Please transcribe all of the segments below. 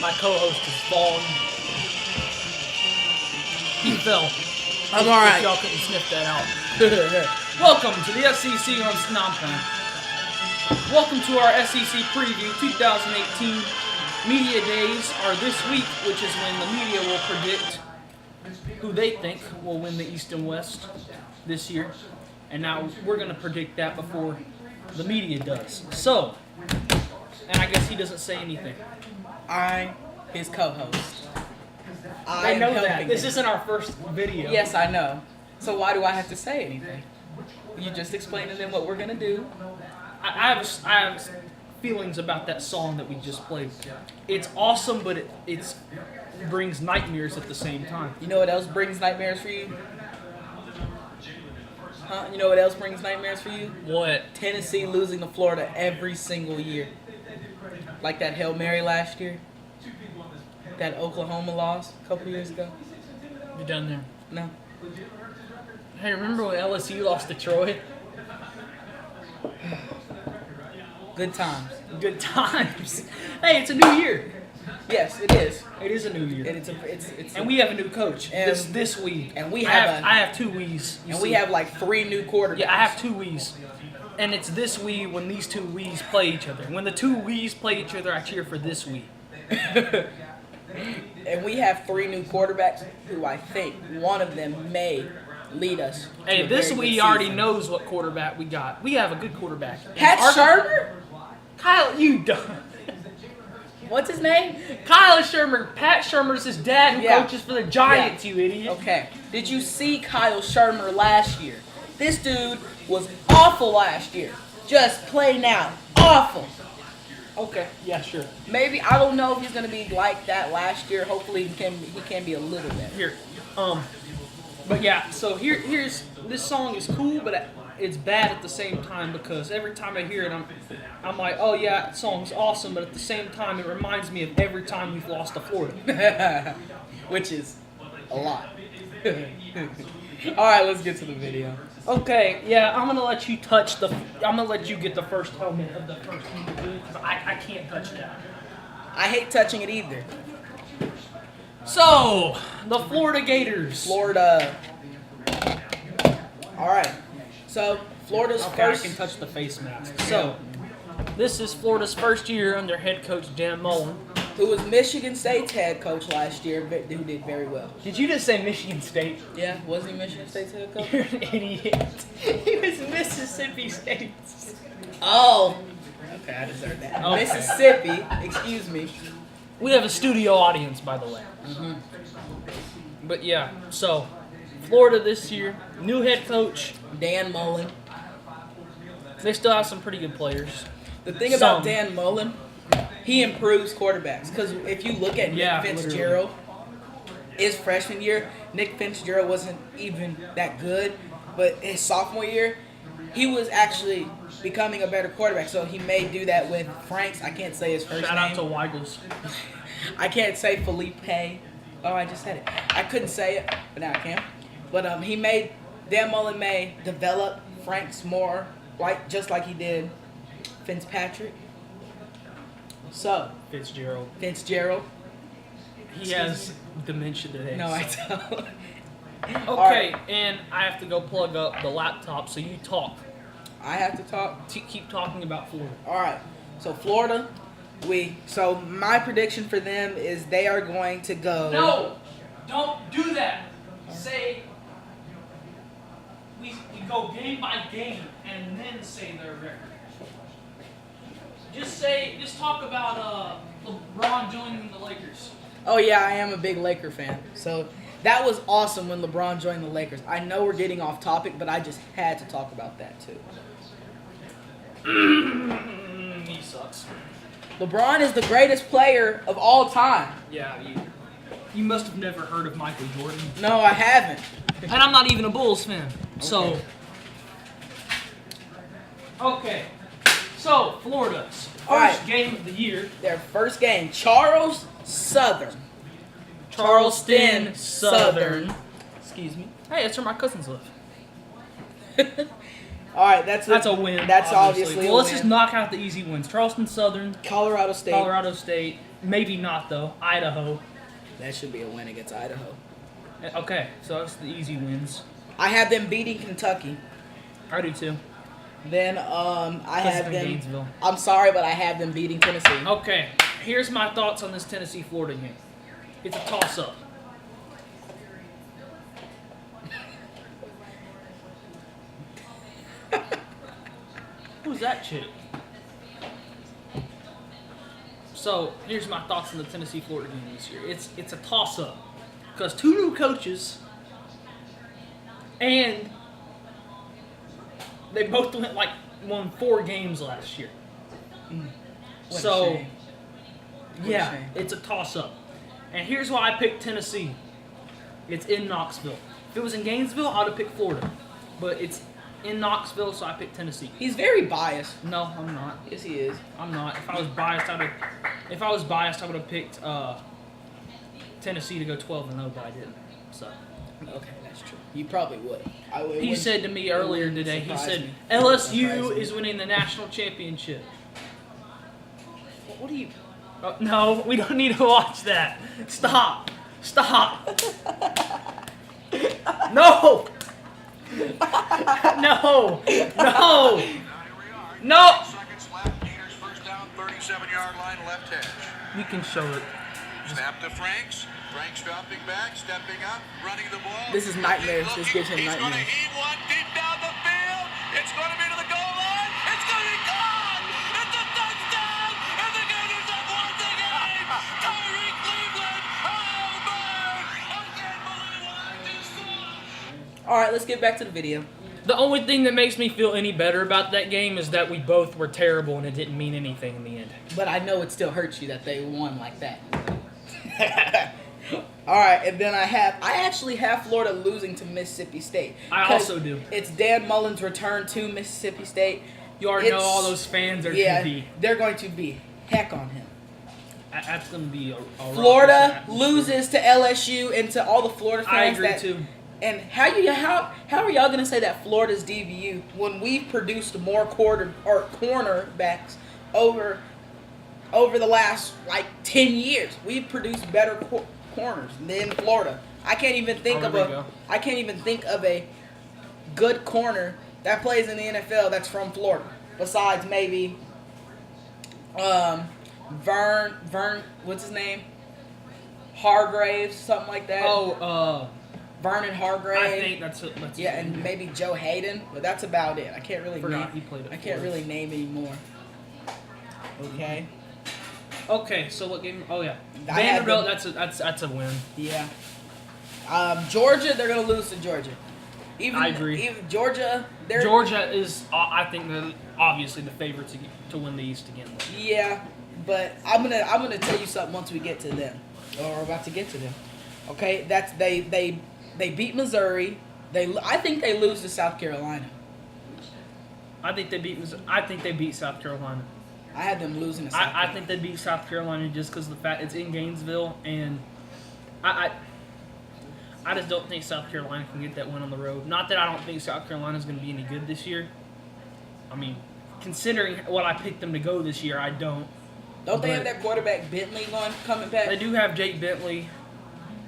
My co-host is Vaughn. He fell. I'm alright. If y'all couldn't sniff that out. Welcome to the SEC on Snompland. Welcome to our SEC preview 2018. Media days are this week, which is when the media will predict who they think will win the East and West this year. And now we're going to predict that before the media does. So, and I guess he doesn't say anything. I'm his co-host. I know that. This isn't our first video. Yes, I know. So why do I have to say anything? You just explain to them what we're going to do. I have feelings about that song that we just played. It's awesome, but it brings nightmares at the same time. You know what else brings nightmares for you? Huh? You know what else brings nightmares for you? What? Tennessee losing to Florida every single year. Like that Hail Mary last year. That Oklahoma loss a couple years ago. You done there? No. Hey, remember when LSU lost to Troy? Good times. Good times. Hey, it's a new year. Yes, it is. It is a new year. And we have a new coach. And this week. And we I have two wees. And we have like 3 new quarterbacks. Yeah, I have 2 wees. And it's this wee when these 2 wees play each other. When the 2 wees play each other, I cheer for this wee. And we have 3 new quarterbacks who I think one of them may lead us. Hey, this wee already knows what quarterback we got. We have a good quarterback. Pat Shermer? Kyle, you dumb. What's his name? Kyle Shermer. Pat Shermer's his dad who Yeah. coaches for the Giants, Yeah. you idiot. Okay. Did you see Kyle Shermer last year? This dude was awful last year. Just plain out awful. Okay. Yeah, sure. Maybe, I don't know if he's going to be like that last year. Hopefully he can be a little better. Here. But yeah, so here's this song is cool, but it's bad at the same time because every time I hear it, I'm like, oh yeah, that song's awesome, but at the same time, it reminds me of every time we've lost to Florida. Which is a lot. Alright, let's get to the video. Okay, yeah, I'm gonna let you get the first helmet of the first one because I can't touch that. I hate touching it either. So, the Florida Gators. Florida. Alright. So, Florida's Okay, first... I can touch the face mask. So, this is Florida's first year under head coach Dan Mullen. Who was Michigan State's head coach last year, who did very well. Did you just say Michigan State? Yeah, wasn't he Michigan State's head coach? You're an idiot. He was Mississippi State's. Oh. Okay, I deserve that. Okay. Mississippi, excuse me. We have a studio audience, by the way. Mm-hmm. But yeah, so Florida this year, new head coach. Dan Mullen. They still have some pretty good players. The thing about Dan Mullen, he improves quarterbacks. Because if you look at Nick Fitzgerald, his freshman year, Nick Fitzgerald wasn't even that good. But his sophomore year, he was actually becoming a better quarterback. So he may do that with Franks. I can't say his first Shout name. out to Weigels. I can't say Felipe. Oh, I just said it. I couldn't say it, but now I can. But Dan Mullen may develop Franks more, just like he did Fitzpatrick. So, Fitzgerald. He has dementia today. No, I don't. Okay, and I have to go plug up the laptop, so you talk. I have to talk? Keep talking about Florida. All right. So, Florida, so my prediction for them is they are going to go... No! Don't do that! Say... We go game by game and then say their record. Just talk about LeBron joining the Lakers. Oh yeah, I am a big Laker fan. So that was awesome when LeBron joined the Lakers. I know we're getting off topic, but I just had to talk about that too. He sucks. LeBron is the greatest player of all time. Yeah, you must have never heard of Michael Jordan. No, I haven't. And I'm not even a Bulls fan. So, okay. So, Florida's first game of the year. Their first game, Charleston Southern. Excuse me. Hey, that's where my cousins live. All right, that's a win. That's obviously well, let's just knock out the easy wins. Charleston Southern, Colorado State, Maybe not, though. Idaho. That should be a win against Idaho. Okay, so that's the easy wins. I have them beating Kentucky. I do, too. Then I have them. Gainesville. I'm sorry, but I have them beating Tennessee. Okay, here's my thoughts on this Tennessee-Florida game. It's a toss-up. Who's that chick? So here's my thoughts on the Tennessee-Florida game this year. It's a toss-up because 2 new coaches, and they both won 4 games last year. So yeah, it's a toss-up. And here's why I picked Tennessee. It's in Knoxville. If it was in Gainesville, I would have picked Florida, but it's in Knoxville, so I picked Tennessee. He's very biased. No, I'm not. Yes, he is. I'm not. If I was biased, I would have picked Tennessee to go 12-0, but I didn't. So. Okay, that's true. You probably would. He said to me earlier today, he said, LSU is winning the national championship. What are you... No, we don't need to watch that. Stop. No! No! Seconds left. Gators first down, 37-yard line, left hash. You can show it. Snap to Franks. Franks dropping back, stepping up, running the ball. This is nightmares. This gives him He's going to nightmares. heave one deep down the field. It's going to be to the goal line. It's going to be gone. It's a touchdown. And the Gators have won the game. Tyree Cleveland. Oh, man. I can't believe what I just saw. All right, let's get back to the video. The only thing that makes me feel any better about that game is that we both were terrible and it didn't mean anything in the end. But I know it still hurts you that they won like that. All right, and then I actually have Florida losing to Mississippi State. I also do. It's Dan Mullen's return to Mississippi State. You already know all those fans are going to be. They're going to be heck on him. That's going to be a Florida loses to LSU and to all the Florida fans. I agree too. And how are y'all gonna say that Florida's DBU when we've produced more cornerbacks over the last 10 years? We've produced better corners than Florida. I can't even think of a good corner that plays in the NFL that's from Florida. Besides maybe Vern, what's his name? Hargraves, something like that. Vernon Hargrave. I think that's and maybe Joe Hayden, but that's about it. I can't really name any more. Okay. Okay, so what game? Oh yeah, Vanderbilt. That's a win. Yeah. Georgia, they're gonna lose to Georgia. I agree. Even Georgia is. I think they're obviously the favorite to win the East again. Yeah, but I'm gonna tell you something once we get to them, or we're about to get to them. Okay, that's they beat Missouri. I think they lose to South Carolina. I think they beat South Carolina. I had them losing to South Carolina. I think they beat South Carolina just because of the fact it's in Gainesville, and I just don't think South Carolina can get that win on the road. Not that I don't think South Carolina is going to be any good this year. I mean, considering what I picked them to go this year, I don't. Don't they have that quarterback Bentley coming back? They do have Jake Bentley.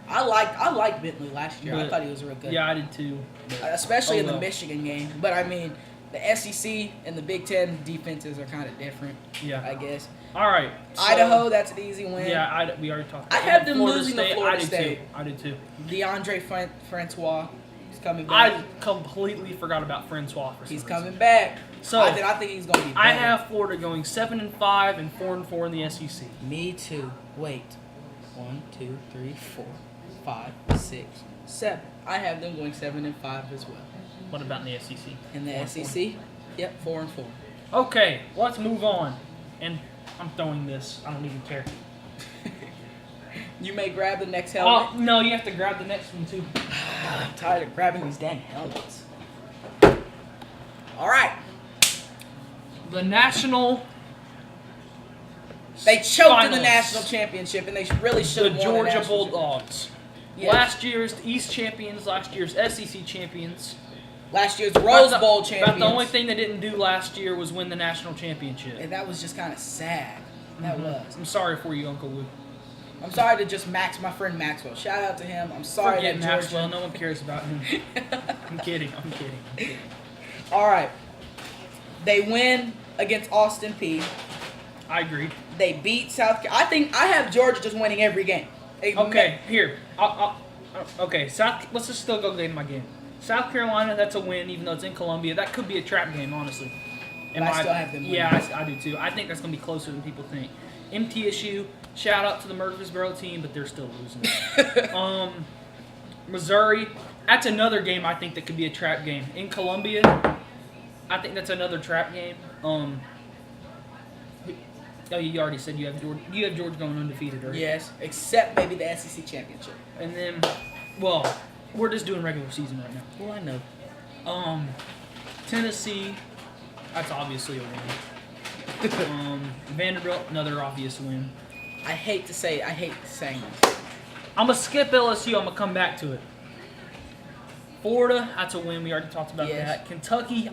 I liked Bentley last year. I thought he was real good. Yeah, I did too. Especially in the Michigan game. But I mean, the SEC and the Big Ten defenses are kind of different. Yeah, I guess. All right, so, Idaho, that's an easy win. Yeah, we already talked. I have them losing to Florida State. I did too. DeAndre Francois is coming back. I completely forgot about Francois. He's coming back. So I think he's going to be better. I have Florida going 7-5 and 4-4 in the SEC. Me too. Wait. 1, 2, 3, 4, 5, 6, 7. I have them going 7-5 as well. What about in the SEC? In the SEC? Yep, 4-4. Okay, let's move on. And I'm throwing this. I don't even care. You may grab the next helmet. Oh, no, you have to grab the next one too. I'm tired of grabbing these dang helmets. All right. The national. They choked finals. in the national championship, and they really should have The won Georgia Bulldogs. Yes. Last year's East champions, last year's SEC champions. Last year's Rose Bowl champions. About the only thing they didn't do last year was win the national championship. And that was just kind of sad. That was. I'm sorry for you, Uncle Lou. I'm sorry to just my friend Maxwell. Shout out to him. I'm sorry Forget that Georgia. Maxwell. No one cares about him. I'm kidding. All right. They win against Austin Peay. I agree. They beat South Carolina. I have Georgia just winning every game. Okay, here. Okay, let's just still go game by game. South Carolina, that's a win, even though it's in Columbia. That could be a trap game, honestly. And I still have them winning. Yeah, I do too. I think that's going to be closer than people think. MTSU, shout out to the Murfreesboro team, but they're still losing. Missouri, that's another game I think that could be a trap game. In Columbia, I think that's another trap game. Oh, you already said you have Georgia. You have Georgia going undefeated, right? Yes, except maybe the SEC championship. And then, well, we're just doing regular season right now. Well, I know. Tennessee, that's obviously a win. Vanderbilt, another obvious win. I hate saying this. I'm going to skip LSU. I'm going to come back to it. Florida, that's a win. We already talked about that. Kentucky,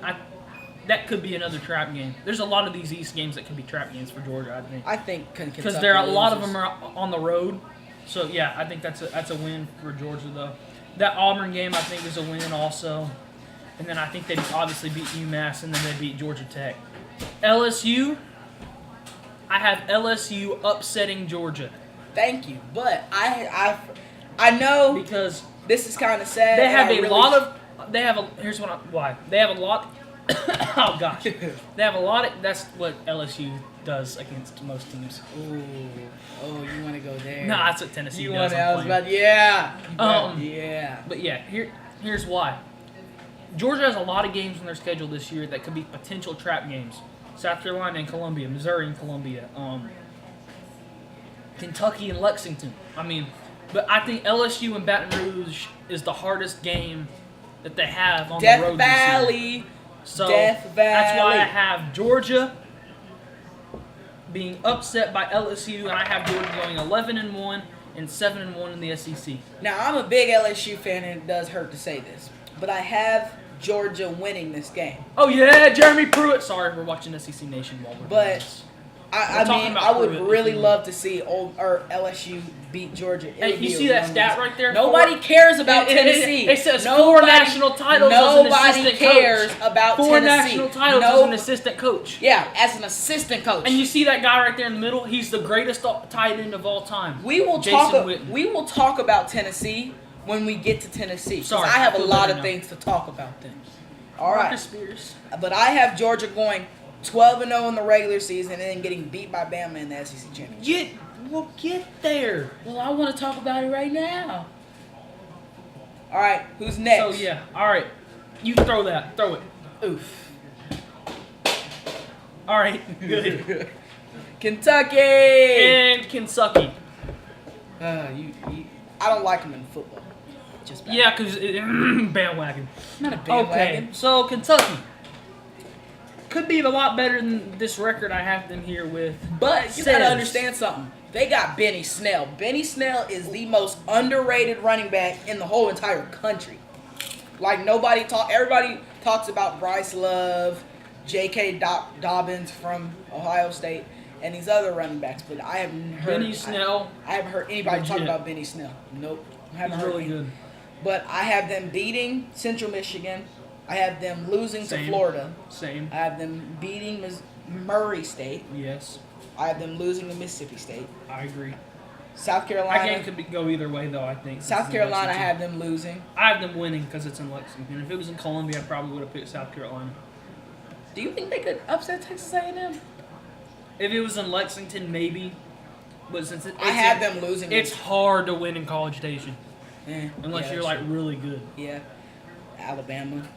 that could be another trap game. There's a lot of these East games that could be trap games for Georgia, I think. I think Kentucky because a lot of them are on the road. So, yeah, I think that's a win for Georgia, though. That Auburn game, I think, is a win also. And then I think they obviously beat UMass, and then they beat Georgia Tech. LSU, I have LSU upsetting Georgia. Thank you, but I know because this is kind of sad. They have here's why they have a lot. Oh gosh, they have a lot of. That's what LSU does against most teams. Ooh, you want to go there? No, that's what Tennessee does. Yeah. But yeah, here's why. Georgia has a lot of games on their schedule this year that could be potential trap games. South Carolina and Columbia, Missouri and Columbia, Kentucky and Lexington. But I think LSU and Baton Rouge is the hardest game that they have on the road this year. So that's why I have Georgia being upset by LSU, and I have Georgia going 11-1 and 7-1 in the SEC. Now I'm a big LSU fan, and it does hurt to say this, but I have Georgia winning this game. Oh yeah, Jeremy Pruitt. Sorry, we're watching SEC Nation while we're doing this. I would really love to see LSU beat Georgia. Hey, you see that stat right there? Nobody cares about Tennessee. It says 4 national titles as an assistant coach. Nobody cares about Tennessee. 4 national titles as an assistant coach. Yeah, as an assistant coach. And you see that guy right there in the middle? He's the greatest tight end of all time. We will talk about Tennessee when we get to Tennessee. Sorry, I have a lot of things to talk about then. All right. Marcus Spears. But I have Georgia going 12-0 in the regular season and then getting beat by Bama in the SEC championship. We'll get there. Well, I want to talk about it right now. All right, who's next? So, yeah. All right. You throw that. Throw it. Oof. All right. Good. Kentucky. And Kentucky. I don't like them in football. Just bad. Yeah, because bandwagon. Not a bandwagon. Okay, so Kentucky. Could be a lot better than this record I have them here with. But you gotta understand something. They got Benny Snell. Benny Snell is the most underrated running back in the whole entire country. Like everybody talks about Bryce Love, J.K. Dobbins from Ohio State, and these other running backs, but I haven't heard Benny Snell. I haven't heard anybody talk about Benny Snell. Nope. He's really good. But I have them beating Central Michigan. I have them losing to Florida. Same. I have them beating Murray State. Yes. I have them losing to Mississippi State. I agree. South Carolina. That game could go either way, though, I think. South Carolina, I have them losing. I have them winning because it's in Lexington. If it was in Columbia, I probably would have picked South Carolina. Do you think they could upset Texas A&M? If it was in Lexington, maybe. But since I have them losing. It's hard to win in College Station. Unless you're, like, true. really good. Yeah. Alabama.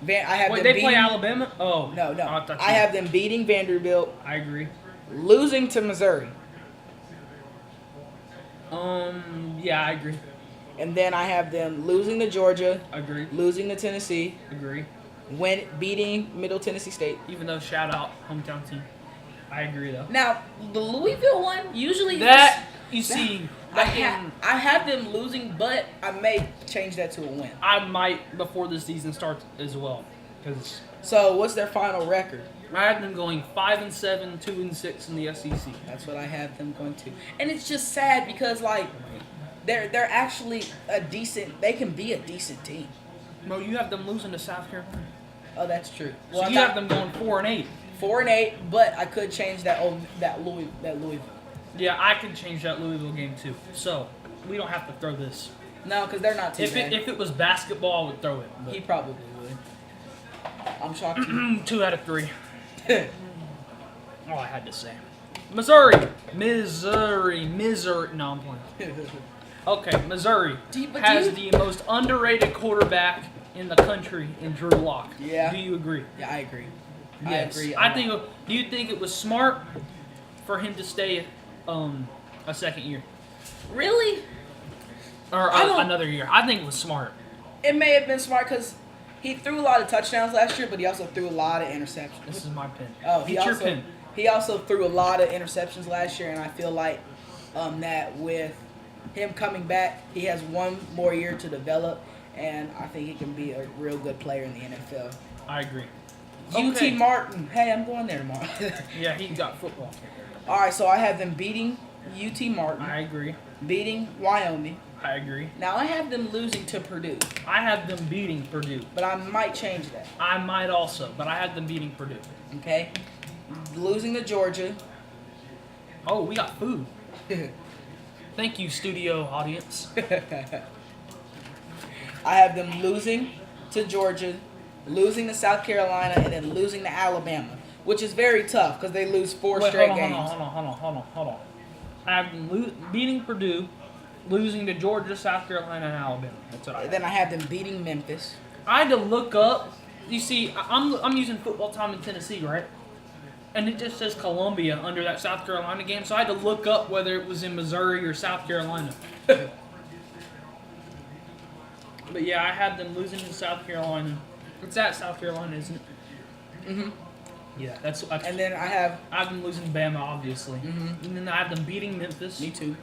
They play Alabama? Oh. No. I have them beating Vanderbilt. I agree. Losing to Missouri. Yeah, I agree. And then I have them losing to Georgia. Agree. Losing to Tennessee. Agree. Beating Middle Tennessee State. Even though shout out hometown team. I agree though. Now the Louisville one usually I have them losing, but I may change that to a win. I might before the season starts as well. So what's their final record? I have them going 5-7, 2-6 in the SEC. That's what I have them going to. And it's just sad because like they're actually a decent. They can be a decent team. Bro, you have them losing to South Carolina. Oh, that's true. So you have them going 4-8. 4-8, but I could change that Louisville. Yeah, I could change that Louisville game too. So we don't have to throw this. No, because they're not too bad. If it was basketball, I would throw it. But. He probably would. I'm shocked. 2 out of 3. All I had to say. Missouri. No, I'm playing. Okay, Missouri has the most underrated quarterback in the country in Drew Lock. Yeah. Do you agree? Yeah, I agree. Yes. I agree. Do you think it was smart for him to stay a second year? Really? Or another year? I think it was smart. It may have been smart because he threw a lot of touchdowns last year, but he also threw a lot of interceptions. This is my pin. Oh, your pin. He also threw a lot of interceptions last year, and I feel like that with him coming back, he has one more year to develop, and I think he can be a real good player in the NFL. I agree. UT Martin. Hey, I'm going there tomorrow. Yeah, he got football. All right, so I have them beating UT Martin. I agree. Beating Wyoming. I agree. Now, I have them losing to Purdue. I have them beating Purdue. But I might change that. I might also, but I had them beating Purdue. Okay? Losing to Georgia. Oh, we got food. Thank you, studio audience. I have them losing to Georgia, losing to South Carolina, and then losing to Alabama, which is very tough because they lose four straight games. Hold on. I have them beating Purdue, losing to Georgia, South Carolina, and Alabama. That's what I have. Then I have them beating Memphis. I had to look up. You see, I'm using Football Time in Tennessee, right? And it just says Columbia under that South Carolina game, so I had to look up whether it was in Missouri or South Carolina. But yeah, I had them losing to South Carolina. It's at South Carolina, isn't it? Mm-hmm. Yeah, that's. And then I have them losing Bama, obviously. Mm-hmm. And then I have them beating Memphis. Me too.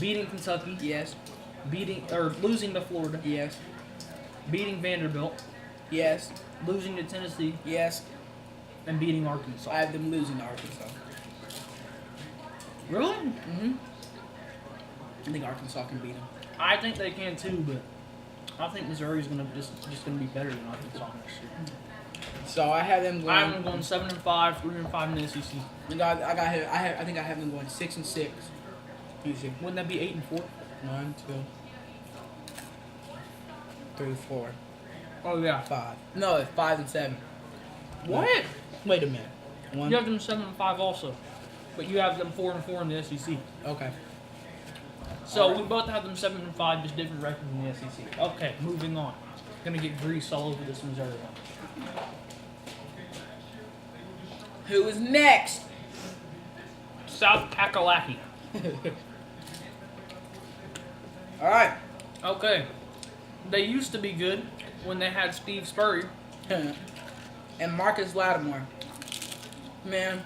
Beating Kentucky. Yes. Losing to Florida. Yes. Beating Vanderbilt. Yes. Losing to Tennessee. Yes. And beating Arkansas. I have them losing to Arkansas. Really? Mm-hmm. I think Arkansas can beat them. I think they can too, but I think Missouri's gonna just gonna be better than Arkansas next year. So I have them going. I have them going 7-5, 3-5 in the SEC. I think I have them going 6-6. You see. Wouldn't that be 8-4? 1, 2, 3, 4. Oh yeah. 5. No, it's 5 and 7. What? Wait a minute. You have them 7-5 also, but you have them 4-4 in the SEC. Okay. So we both have them 7-5, just different records in the SEC. Okay, moving on. Gonna get grease all over this Missouri one. Who is next? South Kakalaki. All right. Okay. They used to be good when they had Steve Spurrier. And Marcus Lattimore. Man.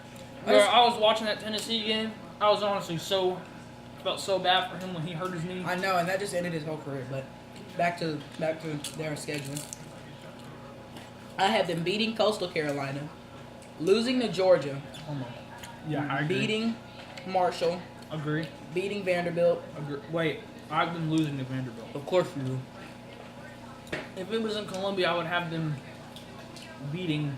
I was watching that Tennessee game. I was honestly felt so bad for him when he hurt his knee. I know, and that just ended his whole career. But back to their schedule. I have them beating Coastal Carolina, losing to Georgia. Yeah, I agree. Beating Marshall. Agree. Beating Vanderbilt. Agree. Wait, I've been losing to Vanderbilt. Of course you do. If it was in Columbia, I would have them beating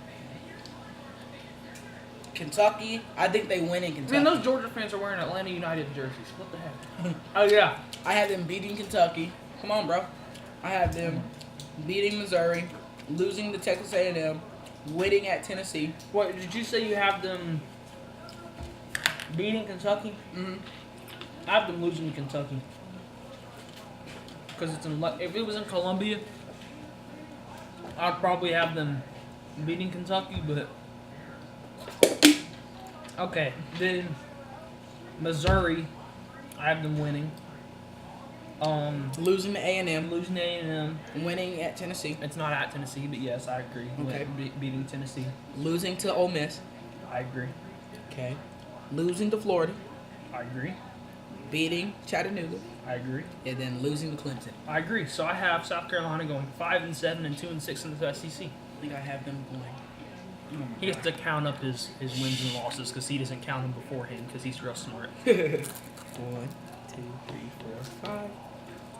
Kentucky. I think they win in Kentucky. Man, those Georgia fans are wearing Atlanta United jerseys. What the heck? Oh, yeah. I have them beating Kentucky. Come on, bro. I have them beating Missouri, losing to Texas A&M, winning at Tennessee. What, did you say you have them beating Kentucky? Mm-hmm. I have them losing to Kentucky. Because if it was in Columbia, I'd probably have them beating Kentucky, but... Okay, then Missouri, I have them winning. Losing to A&M. Losing to A&M. Winning at Tennessee. It's not at Tennessee, but yes, I agree. Okay. Beating Tennessee. Losing to Ole Miss. I agree. Okay. Losing to Florida. I agree. Beating Chattanooga. I agree. And then losing to Clemson. I agree. So I have South Carolina going 5-7 and 2-6 in the SEC. I think I have them going. He has to count up his wins and losses because he doesn't count them beforehand because he's real smart. 1, 2, 3, 4, 5,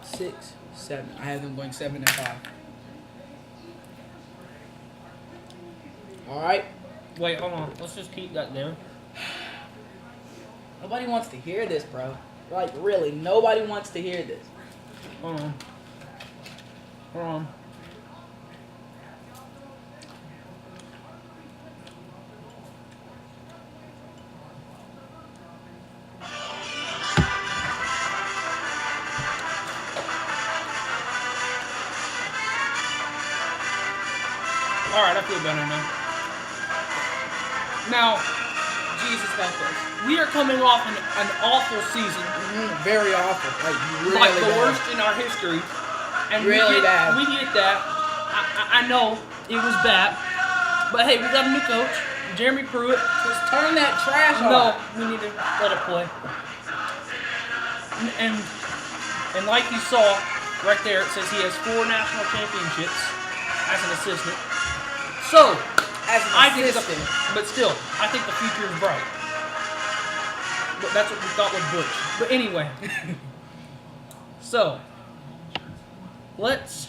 6, 7. I have them going 7 and 5. All right. Wait, hold on. Let's just keep that there. Nobody wants to hear this, bro. Like, really, nobody wants to hear this. Hold on. Hold on. Alright, I feel better now. Now, Jesus help us. we are coming off an awful season. Very awful. Like, really Like the bad. worst in our history. And Really bad. We get that. I know it was bad. But hey, we got a new coach, Jeremy Pruitt. Just turn that trash No, off. we need to let it play. And like you saw right there, it says he has 4 national championships as an assistant. So, As an I think assistant. but still, I think the future is bright. But that's what we thought with Butch. But anyway. So, let's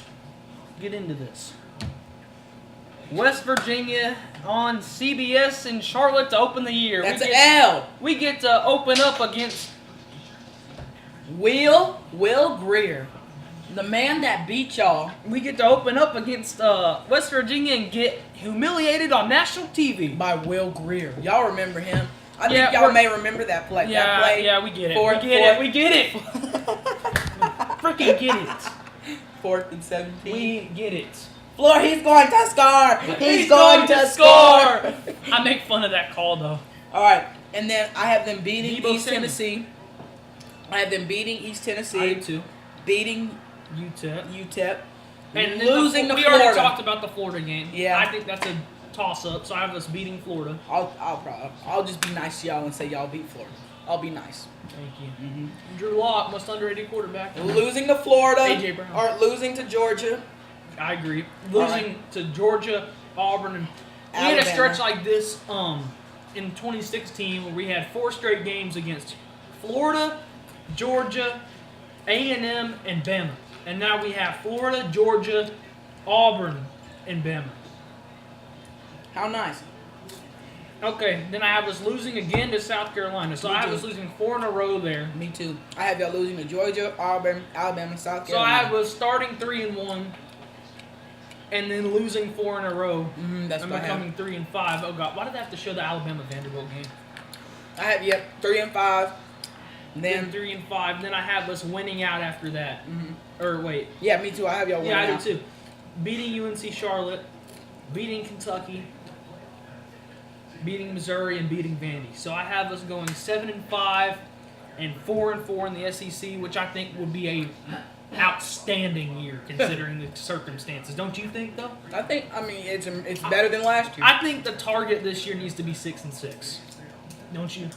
get into this. West Virginia on CBS in Charlotte to open the year. That's an L. We get to open up against Will Greer. The man that beat y'all. we get to open up against West Virginia and get humiliated on national TV. By Will Greer. Y'all remember him? I Yeah, think y'all may remember that play. That play we get it. fourth- We get it. Freaking get it. 4th and 17. We get it. Floor, he's going to score. He's going to score. I make fun of that call though. All right, and then I have them beating Debo East Samuel. Tennessee. I have them beating East I Tennessee, do too. beating UTEP. UTEP, And then losing to we Florida. already talked about the Florida game. Yeah. I think that's a toss-up, so I have us beating Florida. I'll just be nice to y'all and say y'all beat Florida. I'll be nice. Thank you. Drew Lock, most underrated quarterback. Losing to Florida, A.J. Brown. or losing to Georgia. I agree. Losing to Georgia, Auburn, and we had a Alabama. stretch like this in 2016 where we had 4 straight games against Florida, Georgia, A&M, and Bama. And now we have Florida, Georgia, Auburn, and Bama. How nice. Okay, then I have us losing again to South Carolina. So Me I have too. us losing 4 in a row there. Me too. I have y'all losing to Georgia, Auburn, Alabama, South So I Carolina. have us starting 3-1, and then losing 4 in a row. That's and what I have. becoming 3-5. Oh God, why did I have to show the Alabama Vanderbilt game? I have 3 and 5. Then Then 3-5. Then I have us winning out after that. Or wait, yeah, me too. I have y'all winning yeah, I out. do too. Beating UNC Charlotte, beating Kentucky, beating Missouri, and beating Vandy. So I have us going 7-5 and 4-4 in the SEC, which I think would be a outstanding year considering the circumstances. Don't you think, though? I mean, it's better than last year. I think the target this year needs to be 6-6. Don't you?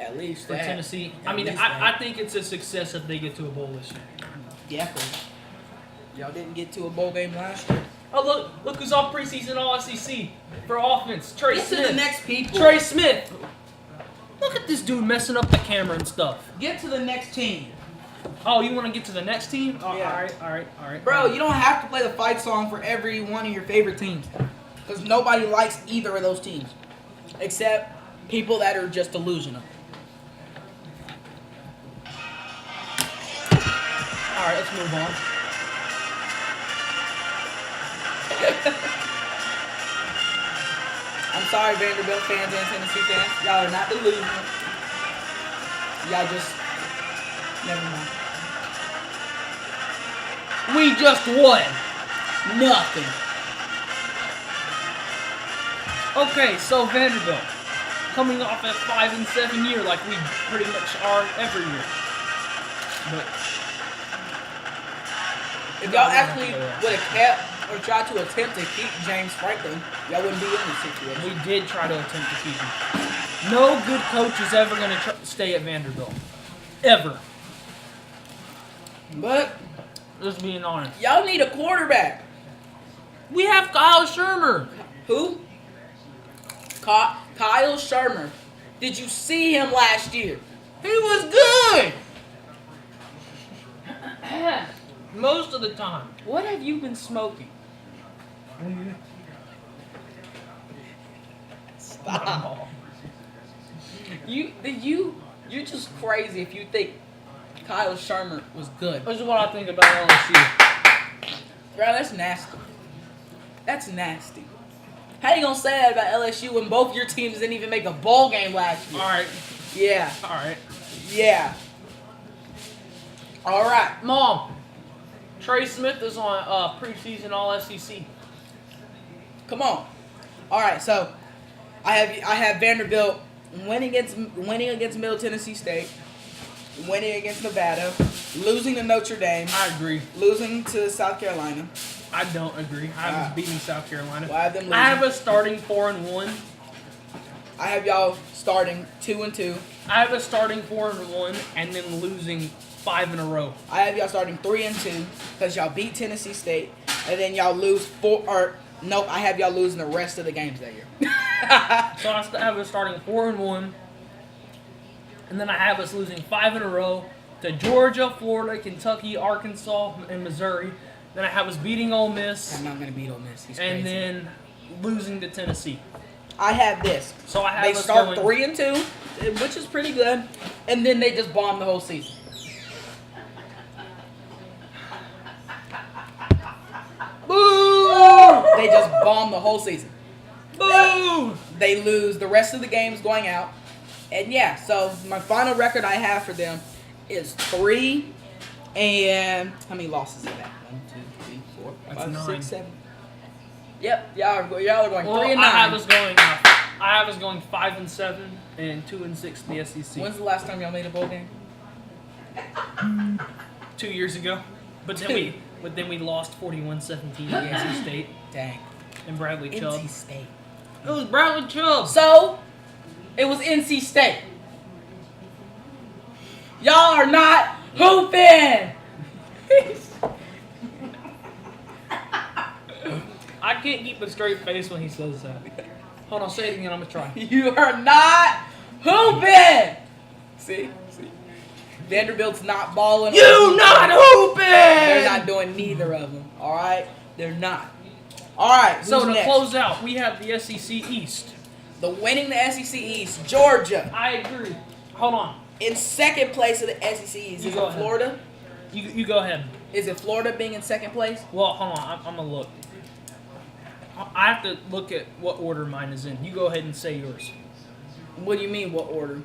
At least For that. Tennessee. At I mean, least I that. think it's a success if they get to a bowl this year. Definitely. Y'all didn't get to a bowl game last year. Oh, look who's all preseason All SEC for offense. Trey Get Smith. to the next people. Trey Smith. Look at this dude messing up the camera and stuff. Get to the next team. Oh, you want to get to the next team? Oh, Yeah. All right. Bro, you don't have to play the fight song for every one of your favorite teams. Because nobody likes either of those teams. Except people that are just delusional. All right, let's move on. I'm sorry, Vanderbilt fans and Tennessee fans. Y'all are not delusional. Y'all just... Never mind. We just won. Nothing. Okay, so Vanderbilt coming off a 5-7 year like we pretty much are every year. But If y'all actually would have kept or tried to attempt to keep James Franklin, y'all wouldn't be in this situation. we did try to attempt to keep him. No good coach is ever going to stay at Vanderbilt. Ever. But Just being honest. y'all need a quarterback. We have Kyle Shermer. Who? Kyle Shermer. Did you see him last year? He was good. Most of the time. What have you been smoking? Stop. You're just crazy if you think Kyle Shermer was good. This is what I think about LSU. Bro, that's nasty. That's nasty. How you gonna say that about LSU when both your teams didn't even make a bowl game last year? All right. Yeah. All right. Yeah. All right. Mom, Trey Smith is on preseason All SEC. Come on. All right. So I have Vanderbilt winning against Middle Tennessee State, winning against Nevada, losing to Notre Dame. I agree. Losing to South Carolina. I don't agree. I have us beating South Carolina. Well, I have them losing. I have us starting 4-1. I have y'all starting 2-2. I have us starting 4-1 and then losing 5 in a row. I have y'all starting 3-2 because y'all beat Tennessee State, and then y'all lose 4. Or nope, I have y'all losing the rest of the games that year. So I have us starting 4-1, and then I have us losing 5 in a row to Georgia, Florida, Kentucky, Arkansas, and Missouri. Then I have us beating Ole Miss. I'm not gonna beat Ole Miss. He's and crazy. then losing to Tennessee. I have this. So I have They us start going 3-2, which is pretty good, and then they just bomb the whole season. Boo! They just bomb the whole season. Boo! They lose the rest of the games going out, and yeah. So my final record I have for them is 3. And how many losses is that? 1, 2, 3, 4, That's 5, 9. 6, 7. Yep, y'all are going 3-9. I have us going 5-7 and 2-6 in the SEC. When's the last time y'all made a bowl game? 2 years ago, but then we lost 41-17 to NC State Dang. and Bradley Chubb. NC State. It was Bradley Chubb. So, it was NC State. Y'all are not hooping. I can't keep a straight face when he says that. Hold on, say it again. I'm gonna try. You are not hooping. See? Vanderbilt's not balling. You not hooping. They're not doing neither of them. All right, they're not. All right. So who's to next? close out, we have the SEC East. The winning the SEC East, Georgia. I agree. Hold on. In second place of the SEC East. You Is go it ahead. Florida? You go ahead. Is it Florida being in second place? Well, hold on. I'm gonna look. I have to look at what order mine is in. You go ahead and say yours. What do you mean, what order?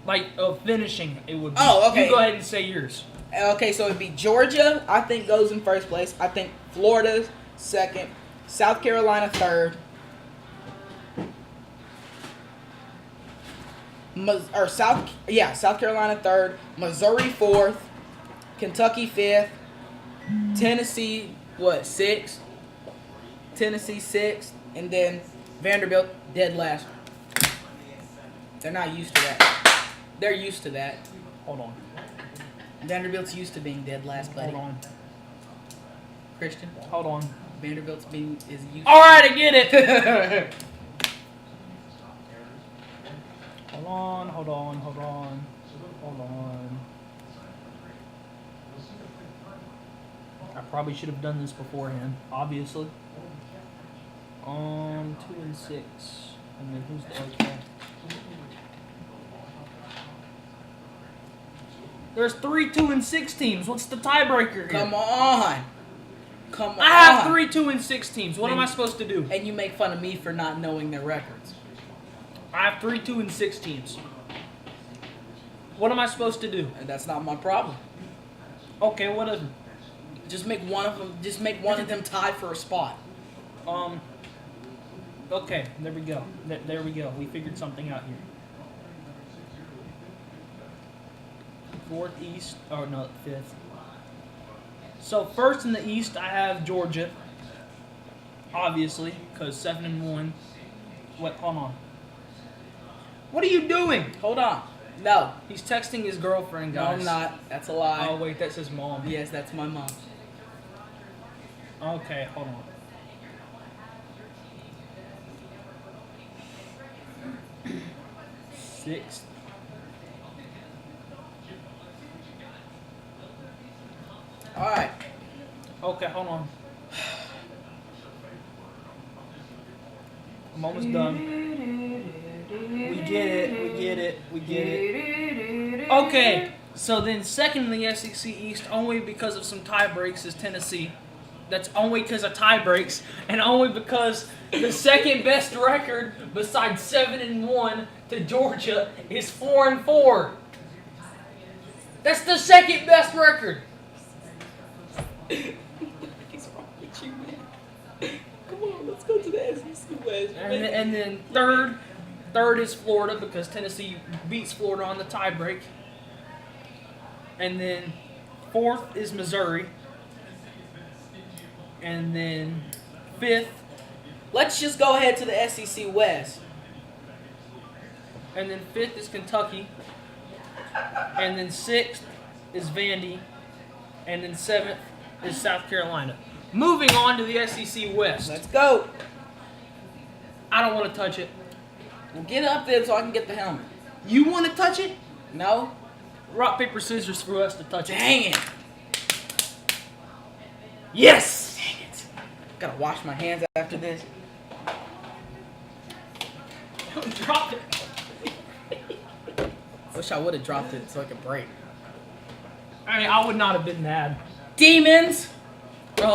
Like finishing, it would be. Oh, okay. You go ahead and say yours. Okay, so it'd be Georgia, I think, goes in first place. I think Florida's second. South Carolina third. South Carolina third. Missouri fourth. Kentucky fifth. Tennessee, sixth? Tennessee sixth. And then Vanderbilt dead last. They're not used to that. They're used to that. Hold on. Vanderbilt's used to being dead last, buddy. Hold on. Christian, Hold on. Vanderbilt's is used. All right, I get it. Hold on. I probably should have done this beforehand, obviously. 2 and 6. And then who's the other one? There's 3 2 and 6 teams. What's the tiebreaker here? Come on. I have 3 2 and 6 teams. What am I supposed to do? And you make fun of me for not knowing their records. I have 3 2 and 6 teams. What am I supposed to do? And that's not my problem. Okay, what is it? Just make one of them tie for a spot. Okay, there we go. There we go. We figured something out here. 4th East. Oh, no, 5th. So, first in the East, I have Georgia. Obviously, because 7 and 1. What? Hold on. What are you doing? Hold on. No. He's texting his girlfriend, No, guys. I'm not. That's a lie. Oh, wait, that says mom. Yes, that's my mom. Okay, hold on. 6th. All right. Okay, hold on. I'm almost done. We get it. Okay, so then second in the SEC East, only because of some tie breaks, is Tennessee. That's only because of tie breaks, and only because the second best record besides 7-1 to Georgia is 4-4. That's the second best record. What's wrong with you, man? Come on, let's go to the SEC West. And then third is Florida because Tennessee beats Florida on the tiebreak. And then fourth is Missouri. And then fifth. Let's just go ahead to the SEC West. And then fifth is Kentucky. And then sixth is Vandy. And then seventh is South Carolina. Moving on to the SEC West. Let's go. I don't want to touch it. Well, get up there so I can get the helmet. You want to touch it? No? Rock, paper, scissors for us to touch it. Dang it. Yes! Dang it. Gotta wash my hands after this. Drop it. Wish I would have dropped it so I could break. I mean, I would not have been mad. Demons! Bro,